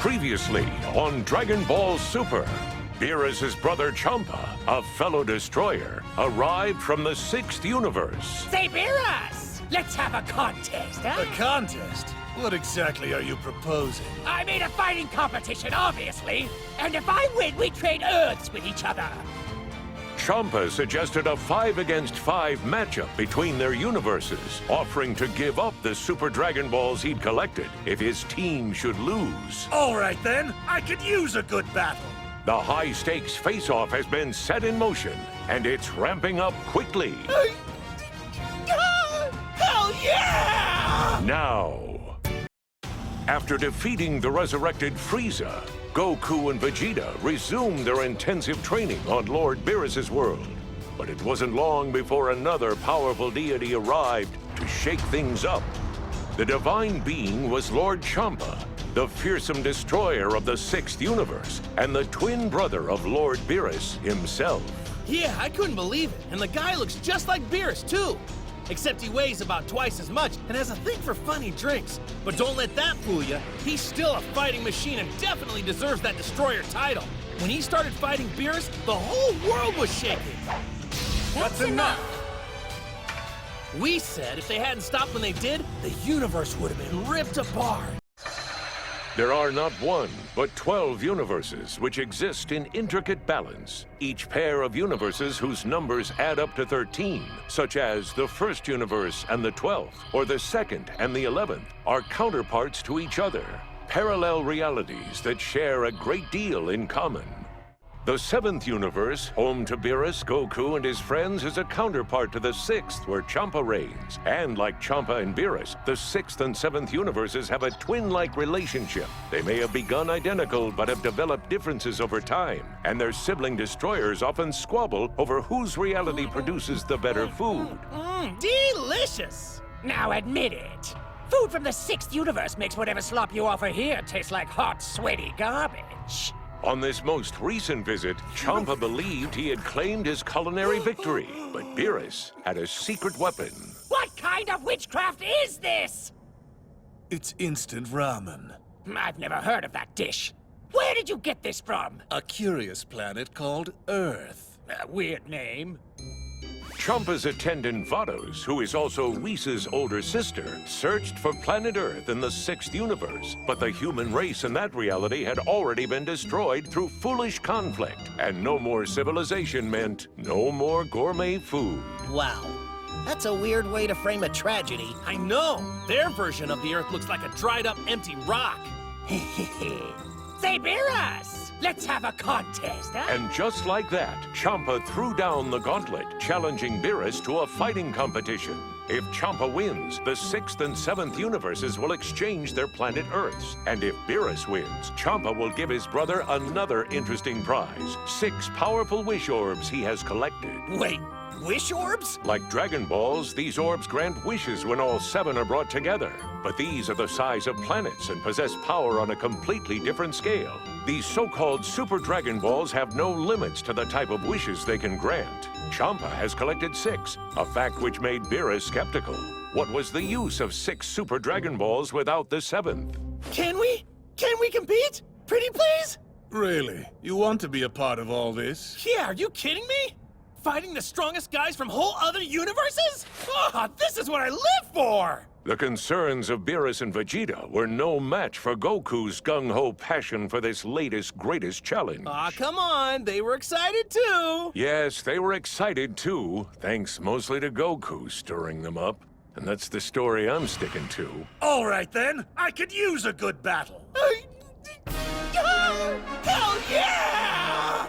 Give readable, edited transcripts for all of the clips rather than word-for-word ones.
Previously on Dragon Ball Super, Beerus' brother Champa, a fellow destroyer, arrived from the 6th universe. Say, Beerus! Let's have a contest, huh? A contest? What exactly are you proposing? I mean a fighting competition, obviously. And if I win, we trade Earths with each other. Champa suggested a 5 against 5 matchup between their universes, offering to give up the Super Dragon Balls he'd collected if his team should lose. All right then, I could use a good battle. The high-stakes face-off has been set in motion, and it's ramping up quickly. Hell yeah! Now, after defeating the resurrected Frieza, Goku and Vegeta resumed their intensive training on Lord Beerus' world. But it wasn't long before another powerful deity arrived to shake things up. The divine being was Lord Champa, the fearsome destroyer of the 6th universe, and the twin brother of Lord Beerus himself. Yeah, I couldn't believe it. And the guy looks just like Beerus, too. Except he weighs about twice as much and has a thing for funny drinks. But don't let that fool you. He's still a fighting machine and definitely deserves that destroyer title. When he started fighting Beerus, the whole world was shaking. That's enough! We said if they hadn't stopped when they did, the universe would have been ripped apart. There are not 1, but 12 universes which exist in intricate balance. Each pair of universes whose numbers add up to 13, such as the 1st universe and the 12th, or the 2nd and the 11th, are counterparts to each other, parallel realities that share a great deal in common. The 7th universe, home to Beerus, Goku, and his friends, is a counterpart to the 6th, where Champa reigns. And like Champa and Beerus, the 6th and 7th universes have a twin-like relationship. They may have begun identical, but have developed differences over time. And their sibling destroyers often squabble over whose reality produces the better food. Delicious! Now admit it. Food from the 6th universe makes whatever slop you offer here taste like hot, sweaty garbage. On this most recent visit, Champa believed he had claimed his culinary victory, but Beerus had a secret weapon. What kind of witchcraft is this? It's instant ramen. I've never heard of that dish. Where did you get this from? A curious planet called Earth. A weird name. Champa's attendant Vados, who is also Whis' older sister, searched for planet Earth in the 6th universe, but the human race in that reality had already been destroyed through foolish conflict, and no more civilization meant no more gourmet food. Wow. That's a weird way to frame a tragedy. I know! Their version of the Earth looks like a dried-up, empty rock. Say, Beerus! Let's have a contest, huh? And just like that, Champa threw down the gauntlet, challenging Beerus to a fighting competition. If Champa wins, the 6th and 7th universes will exchange their planet Earths. And if Beerus wins, Champa will give his brother another interesting prize, 6 powerful wish orbs he has collected. Wait, wish orbs? Like Dragon Balls, these orbs grant wishes when all 7 are brought together. But these are the size of planets and possess power on a completely different scale. These so-called Super Dragon Balls have no limits to the type of wishes they can grant. Champa has collected 6, a fact which made Beerus skeptical. What was the use of 6 Super Dragon Balls without the 7th? Can we? Can we compete? Pretty please? Really? You want to be a part of all this? Yeah, are you kidding me? Fighting the strongest guys from whole other universes? Oh, this is what I live for! The concerns of Beerus and Vegeta were no match for Goku's gung-ho passion for this latest, greatest challenge. Aw, come on, they were excited too! Yes, they were excited too, thanks mostly to Goku stirring them up. And that's the story I'm sticking to. All right then, I could use a good battle. Hell yeah!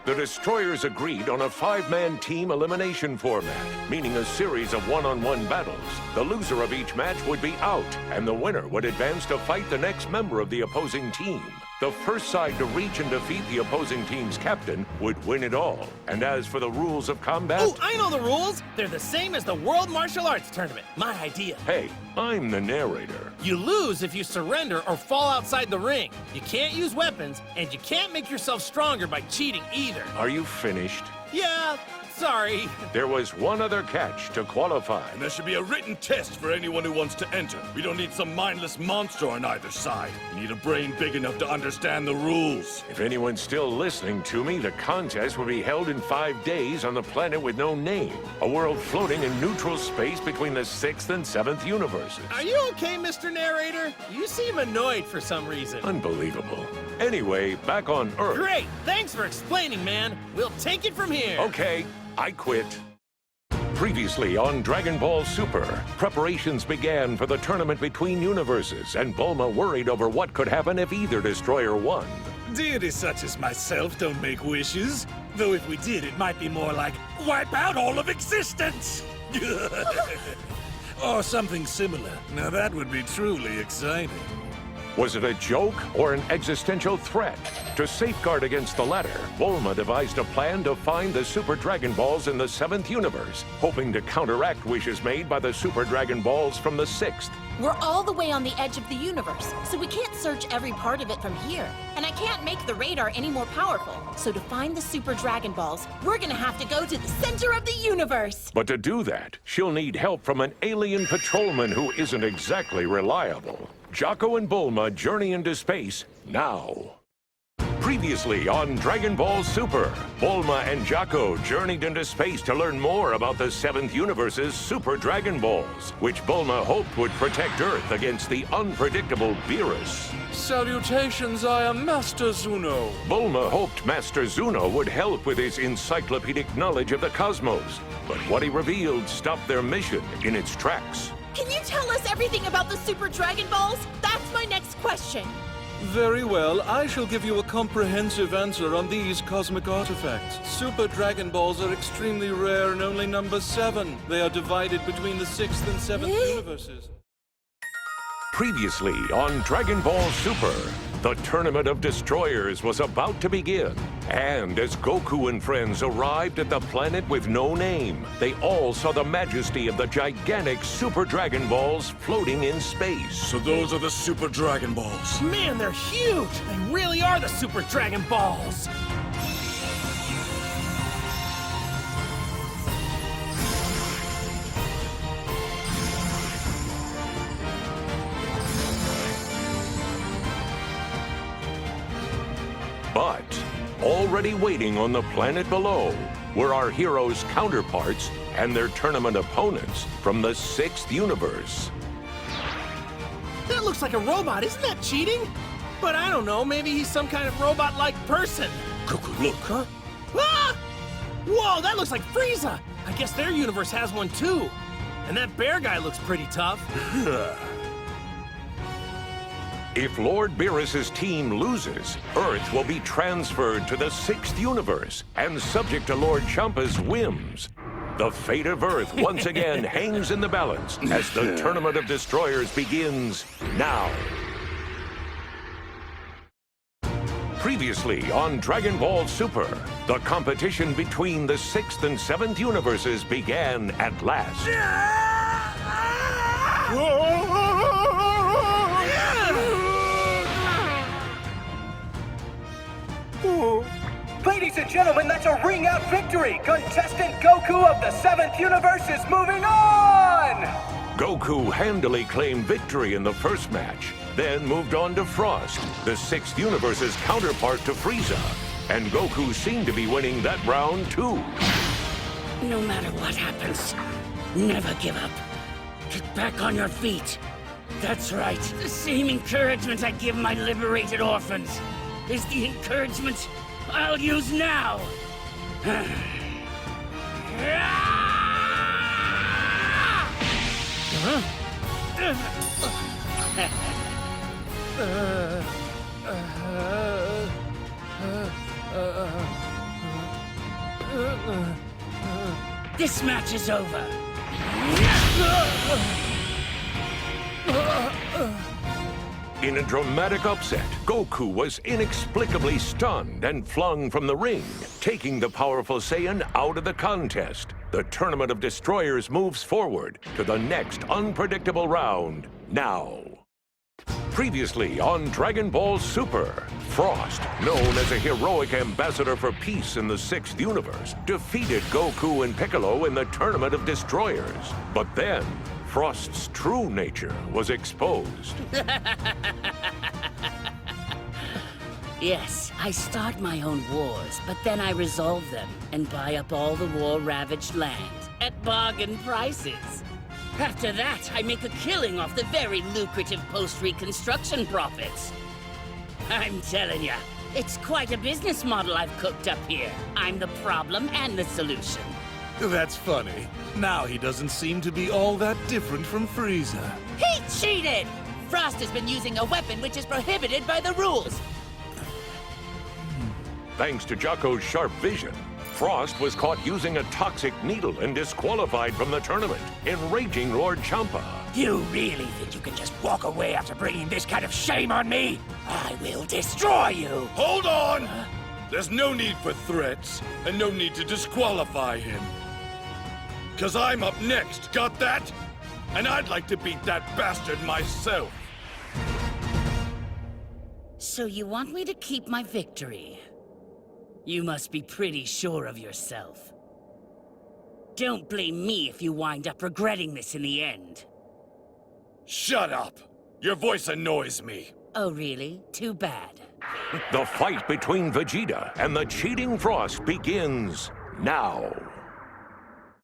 The Destroyers agreed on a 5-man team elimination format, meaning a series of one-on-one battles. The loser of each match would be out, and the winner would advance to fight the next member of the opposing team. The first side to reach and defeat the opposing team's captain would win it all. And as for the rules of combat... Oh, I know the rules! They're the same as the World Martial Arts Tournament. My idea. Hey, I'm the narrator. You lose if you surrender or fall outside the ring. You can't use weapons, and you can't make yourself stronger by cheating either. Are you finished? Yeah, Sorry. There was one other catch to qualify. And there should be a written test for anyone who wants to enter. We don't need some mindless monster on either side. We need a brain big enough to understand the rules. If anyone's still listening to me, the contest will be held in 5 days on the planet with no name. A world floating in neutral space between the 6th and 7th universes. Are you okay, Mr. Narrator? You seem annoyed for some reason. Unbelievable. Anyway, back on Earth. Great! Thanks for explaining, man. We'll take it from here. Okay, I quit. Previously on Dragon Ball Super, preparations began for the tournament between universes, and Bulma worried over what could happen if either destroyer won. Deities such as myself don't make wishes. Though if we did, it might be more like, wipe out all of existence! Or something similar. Now that would be truly exciting. Was it a joke or an existential threat? To safeguard against the latter, Bulma devised a plan to find the Super Dragon Balls in the 7th universe, hoping to counteract wishes made by the Super Dragon Balls from the 6th. We're all the way on the edge of the universe, so we can't search every part of it from here. And I can't make the radar any more powerful. So to find the Super Dragon Balls, we're gonna have to go to the center of the universe. But to do that, she'll need help from an alien patrolman who isn't exactly reliable. Jocko and Bulma journey into space now. Previously on Dragon Ball Super, Bulma and Jocko journeyed into space to learn more about the 7th universe's Super Dragon Balls, which Bulma hoped would protect Earth against the unpredictable Beerus. Salutations, I am Master Zuno. Bulma hoped Master Zuno would help with his encyclopedic knowledge of the cosmos, but what he revealed stopped their mission in its tracks. Can you tell us everything about the Super Dragon Balls? That's my next question. Very well, I shall give you a comprehensive answer on these cosmic artifacts. Super Dragon Balls are extremely rare and only number 7. They are divided between the 6th and 7th universes. Previously on Dragon Ball Super, the Tournament of Destroyers was about to begin. And as Goku and friends arrived at the planet with no name, they all saw the majesty of the gigantic Super Dragon Balls floating in space. So those are the Super Dragon Balls. Man, they're huge! They really are the Super Dragon Balls! But already waiting on the planet below were our heroes' counterparts and their tournament opponents from the 6th universe. That looks like a robot, isn't that cheating? But I don't know, maybe he's some kind of robot-like person. Goku, look. Huh? Ah! Whoa, that looks like Frieza! I guess their universe has one too. And that bear guy looks pretty tough. If Lord Beerus's team loses, Earth will be transferred to the 6th universe and subject to Lord Champa's whims. The fate of Earth once again hangs in the balance as the Tournament of Destroyers begins now. Previously on Dragon Ball Super, the competition between the 6th and 7th universes began at last. Ladies and gentlemen, that's a ring-out victory! Contestant Goku of the 7th universe is moving on! Goku handily claimed victory in the first match, then moved on to Frost, the 6th universe's counterpart to Frieza. And Goku seemed to be winning that round too. No matter what happens, never give up. Get back on your feet. That's right. The same encouragement I give my liberated orphans is the encouragement I'll use now. This match is over. In a dramatic upset, Goku was inexplicably stunned and flung from the ring, taking the powerful Saiyan out of the contest. The Tournament of Destroyers moves forward to the next unpredictable round now. Previously on Dragon Ball Super, Frost, known as a heroic ambassador for peace in the 6th universe, defeated Goku and Piccolo in the Tournament of Destroyers. But then, Frost's true nature was exposed. Yes, I start my own wars, but then I resolve them and buy up all the war-ravaged land at bargain prices. After that, I make a killing off the very lucrative post-reconstruction profits. I'm telling ya, it's quite a business model I've cooked up here. I'm the problem and the solution. That's funny. Now he doesn't seem to be all that different from Frieza. He cheated! Frost has been using a weapon which is prohibited by the rules. Thanks to Jocko's sharp vision, Frost was caught using a toxic needle and disqualified from the tournament, enraging Lord Champa. You really think you can just walk away after bringing this kind of shame on me? I will destroy you! Hold on! There's no need for threats, and no need to disqualify him. 'Cause I'm up next, got that? And I'd like to beat that bastard myself. So you want me to keep my victory? You must be pretty sure of yourself. Don't blame me if you wind up regretting this in the end. Shut up! Your voice annoys me. Oh, really? Too bad. The fight between Vegeta and the cheating Frost begins now.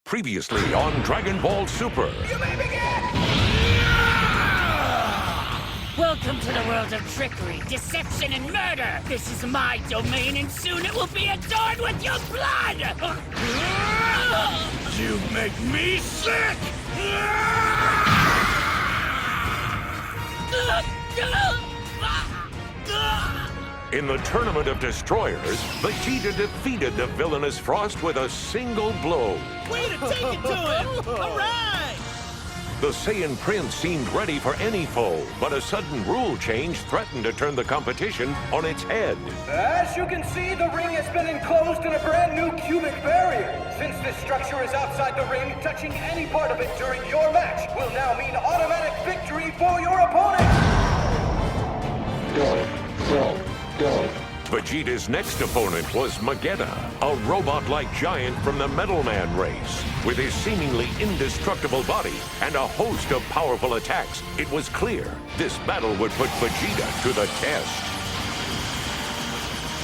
Previously on Dragon Ball Super. Welcome to the world of trickery, deception, and murder! This is my domain, and soon it will be adorned with your blood! You make me sick! In the Tournament of Destroyers, Vegeta defeated the villainous Frost with a single blow. Way to take it to him! All right! The Saiyan Prince seemed ready for any foe, but a sudden rule change threatened to turn the competition on its head. As you can see, the ring has been enclosed in a brand new cubic barrier. Since this structure is outside the ring, touching any part of it during your match will now mean automatic victory for your opponent. Go. Vegeta's next opponent was Magetta, a robot-like giant from the Metal Man race. With his seemingly indestructible body and a host of powerful attacks, it was clear this battle would put Vegeta to the test.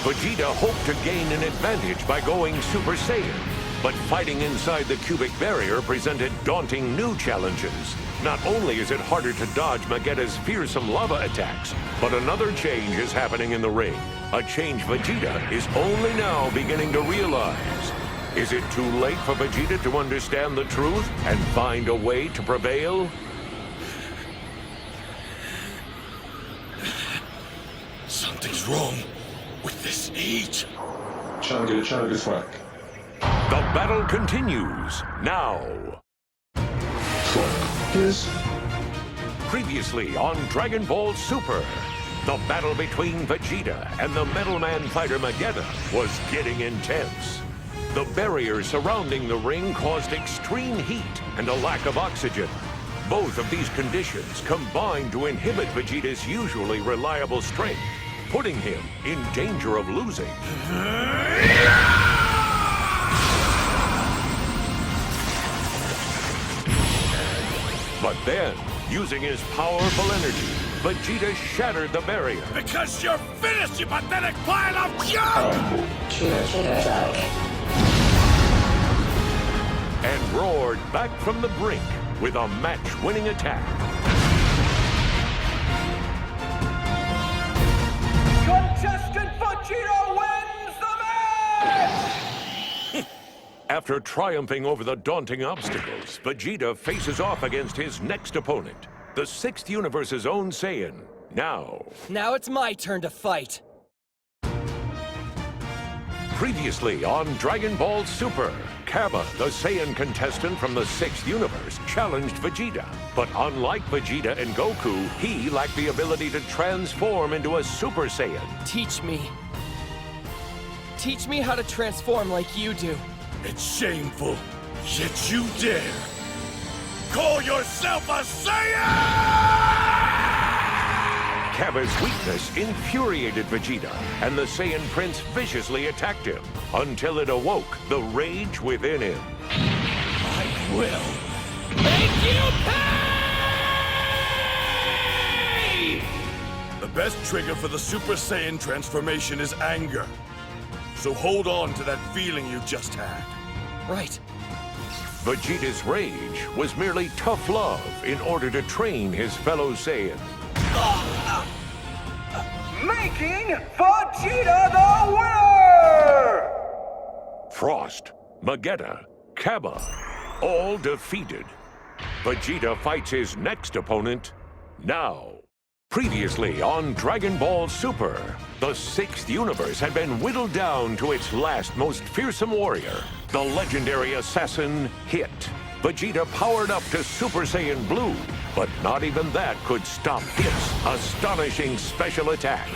Vegeta hoped to gain an advantage by going Super Saiyan, but fighting inside the cubic barrier presented daunting new challenges. Not only is it harder to dodge Magetta's fearsome lava attacks, but another change is happening in the ring. A change Vegeta is only now beginning to realize. Is it too late for Vegeta to understand the truth and find a way to prevail? Something's wrong with this heat. Trying to get this back. The battle continues now. Yes. Previously on Dragon Ball Super, the battle between Vegeta and the Metal Man fighter Magetta was getting intense. The barrier surrounding the ring caused extreme heat and a lack of oxygen. Both of these conditions combined to inhibit Vegeta's usually reliable strength, putting him in danger of losing. But then, using his powerful energy, Vegeta shattered the barrier. Because you're finished, you pathetic pile of junk! And roared back from the brink with a match-winning attack. Contestant Vegeta wins the match! After triumphing over the daunting obstacles, Vegeta faces off against his next opponent, the 6th universe's own Saiyan. Now it's my turn to fight. Previously on Dragon Ball Super, Cabba, the Saiyan contestant from the 6th universe, challenged Vegeta. But unlike Vegeta and Goku, he lacked the ability to transform into a Super Saiyan. Teach me. Teach me how to transform like you do. It's shameful, yet you dare. Call yourself a Saiyan! Cabba's weakness infuriated Vegeta, and the Saiyan Prince viciously attacked him until it awoke the rage within him. I will make you pay! The best trigger for the Super Saiyan transformation is anger. So hold on to that feeling you just had. Right. Vegeta's rage was merely tough love in order to train his fellow Saiyan. Making Vegeta the winner! Frost, Magetta, Cabba, all defeated. Vegeta fights his next opponent now. Previously on Dragon Ball Super, the 6th universe had been whittled down to its last most fearsome warrior, the legendary assassin Hit. Vegeta powered up to Super Saiyan Blue, but not even that could stop Hit's astonishing special attack.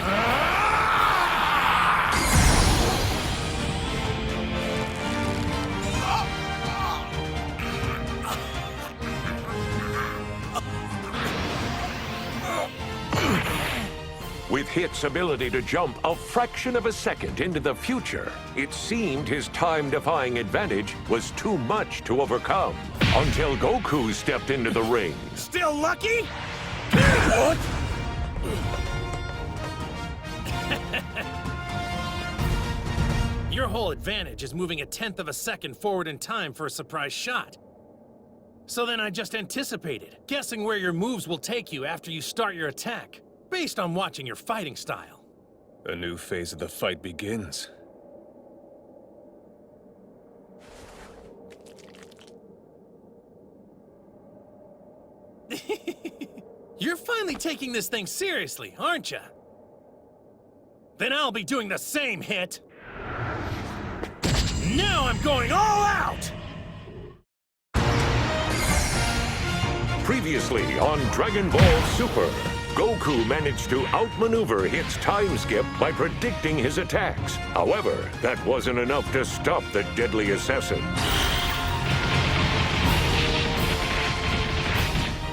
With Hit's ability to jump a fraction of a second into the future, it seemed his time-defying advantage was too much to overcome, until Goku stepped into the ring. Still lucky? Your whole advantage is moving 1/10 of a second forward in time for a surprise shot. So then I just anticipated, guessing where your moves will take you after you start your attack, based on watching your fighting style. A new phase of the fight begins. You're finally taking this thing seriously, aren't you? Then I'll be doing the same, Hit. Now I'm going all out! Previously on Dragon Ball Super, Goku managed to outmaneuver Hit's time skip by predicting his attacks. However, that wasn't enough to stop the deadly assassin.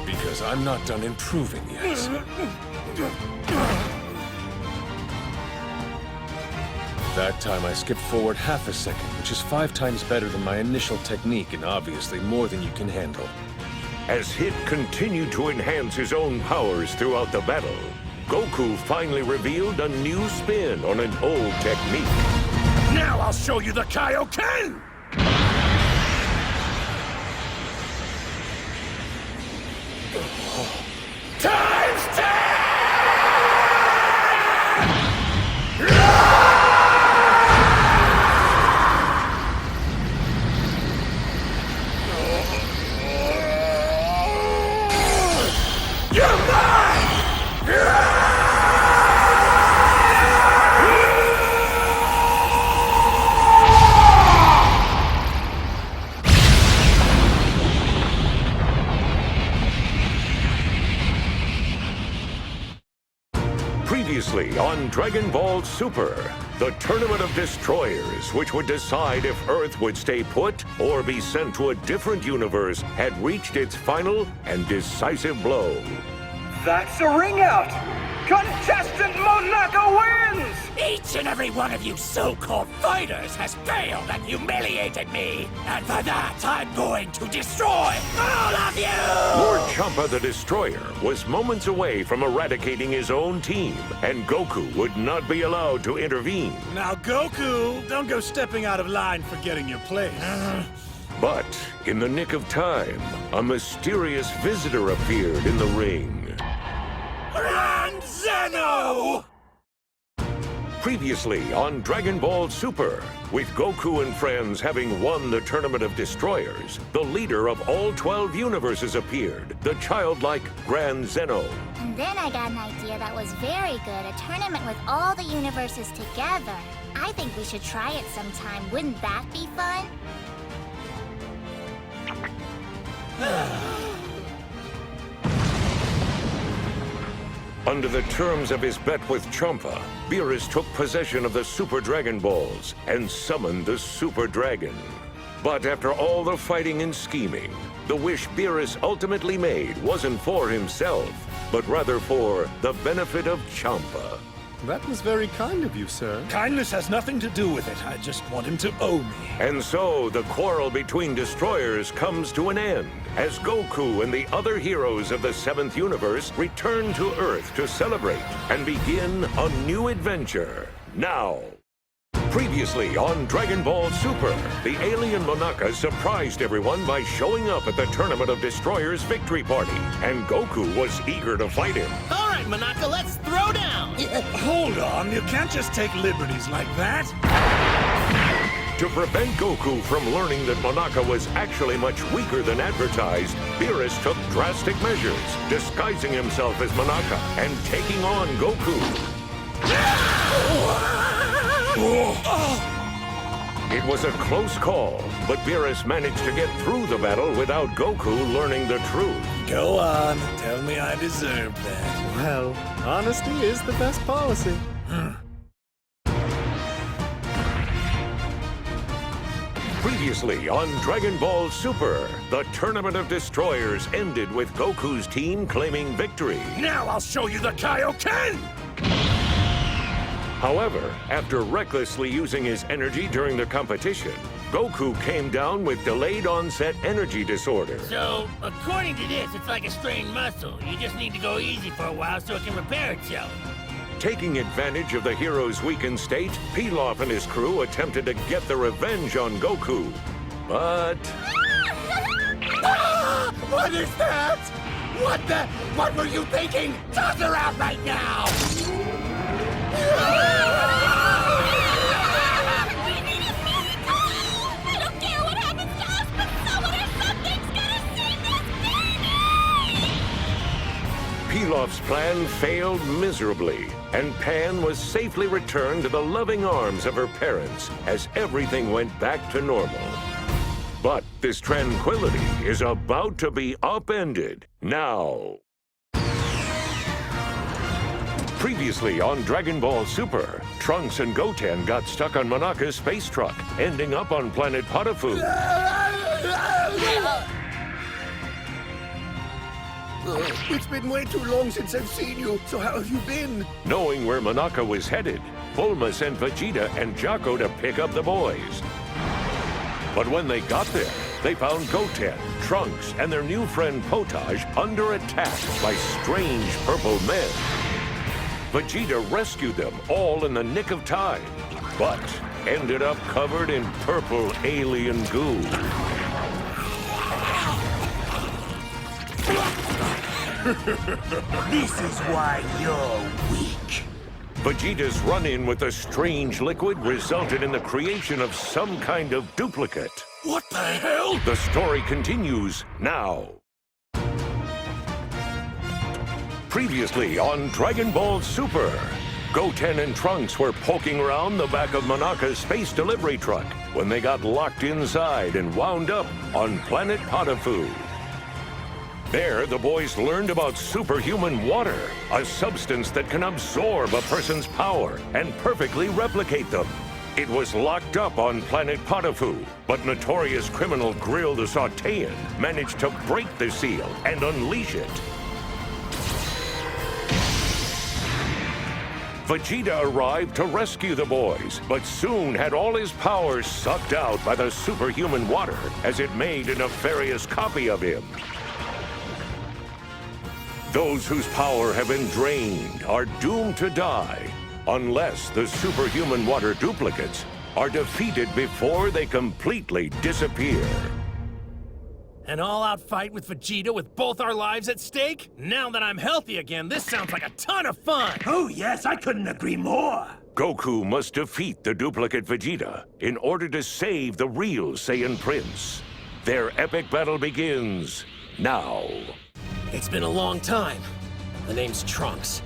Because I'm not done improving yet. That time I skipped forward half a second, which is 5 times better than my initial technique and obviously more than you can handle. As Hit continued to enhance his own powers throughout the battle, Goku finally revealed a new spin on an old technique. Now I'll show you the Kaioken! Times 10! Previously on Dragon Ball Super, the Tournament of Destroyers, which would decide if Earth would stay put or be sent to a different universe, had reached its final and decisive blow. That's a ring out! Contestant Monaco wins! Each and every one of you so-called fighters has failed and humiliated me. And for that, I'm going to destroy all of you! Lord Champa the Destroyer was moments away from eradicating his own team, and Goku would not be allowed to intervene. Now, Goku, don't go stepping out of line for getting your place. But in the nick of time, a mysterious visitor appeared in the ring. Grand Zeno! Previously on Dragon Ball Super, with Goku and friends having won the Tournament of Destroyers, the leader of all 12 universes appeared, the childlike Grand Zeno. And then I got an idea that was very good, a tournament with all the universes together. I think we should try it sometime. Wouldn't that be fun? Under the terms of his bet with Champa, Beerus took possession of the Super Dragon Balls and summoned the Super Dragon. But after all the fighting and scheming, the wish Beerus ultimately made wasn't for himself, but rather for the benefit of Champa. That was very kind of you, sir. Kindness has nothing to do with it. I just want him to owe me. And so the quarrel between destroyers comes to an end, as Goku and the other heroes of the 7th universe return to Earth to celebrate and begin a new adventure. Now, previously on Dragon Ball Super, the alien Monaka surprised everyone by showing up at the Tournament of Destroyers victory party, and Goku was eager to fight him. All right, Monaka, let's throw down! Hold on, you can't just take liberties like that. To prevent Goku from learning that Monaka was actually much weaker than advertised, Beerus took drastic measures, disguising himself as Monaka and taking on Goku. It was a close call, but Beerus managed to get through the battle without Goku learning the truth. Go on, tell me I deserve that. Well, honesty is the best policy. Previously on Dragon Ball Super, the Tournament of Destroyers ended with Goku's team claiming victory. Now I'll show you the Kaioken! However, after recklessly using his energy during the competition, Goku came down with delayed onset energy disorder. So, according to this, it's like a strained muscle. You just need to go easy for a while so it can repair itself. Taking advantage of the hero's weakened state, Pilaf and his crew attempted to get the revenge on Goku. But... What is that? What were you thinking? Toss her out right now! We need a miracle! I don't care what happens to us, but someone or something's gonna save this baby! Pilaf's plan failed miserably, and Pan was safely returned to the loving arms of her parents as everything went back to normal. But this tranquility is about to be upended now. Previously on Dragon Ball Super, Trunks and Goten got stuck on Monaka's space truck, ending up on planet Potafu. It's been way too long since I've seen you, so how have you been? Knowing where Monaka was headed, Bulma sent Vegeta and Jocko to pick up the boys. But when they got there, they found Goten, Trunks, and their new friend Potage under attack by strange purple men. Vegeta rescued them all in the nick of time, but ended up covered in purple alien goo. This is why you're weak. Vegeta's run-in with the strange liquid resulted in the creation of some kind of duplicate. What the hell? The story continues now. Previously on Dragon Ball Super, Goten and Trunks were poking around the back of Monaka's space delivery truck when they got locked inside and wound up on planet Potafu. There, the boys learned about superhuman water, a substance that can absorb a person's power and perfectly replicate them. It was locked up on planet Potafu, but notorious criminal Grill the Sautean managed to break the seal and unleash it. Vegeta arrived to rescue the boys, but soon had all his powers sucked out by the superhuman water as it made a nefarious copy of him. Those whose power have been drained are doomed to die, unless the superhuman water duplicates are defeated before they completely disappear. An all-out fight with Vegeta with both our lives at stake? Now that I'm healthy again, this sounds like a ton of fun! Oh yes, I couldn't agree more. Goku must defeat the duplicate Vegeta in order to save the real Saiyan Prince. Their epic battle begins now. It's been a long time. The name's Trunks.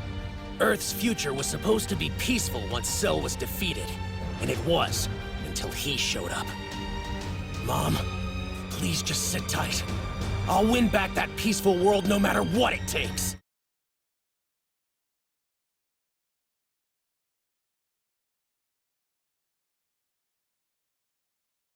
Earth's future was supposed to be peaceful once Cell was defeated. And it was, until he showed up. Mom, please just sit tight. I'll win back that peaceful world no matter what it takes.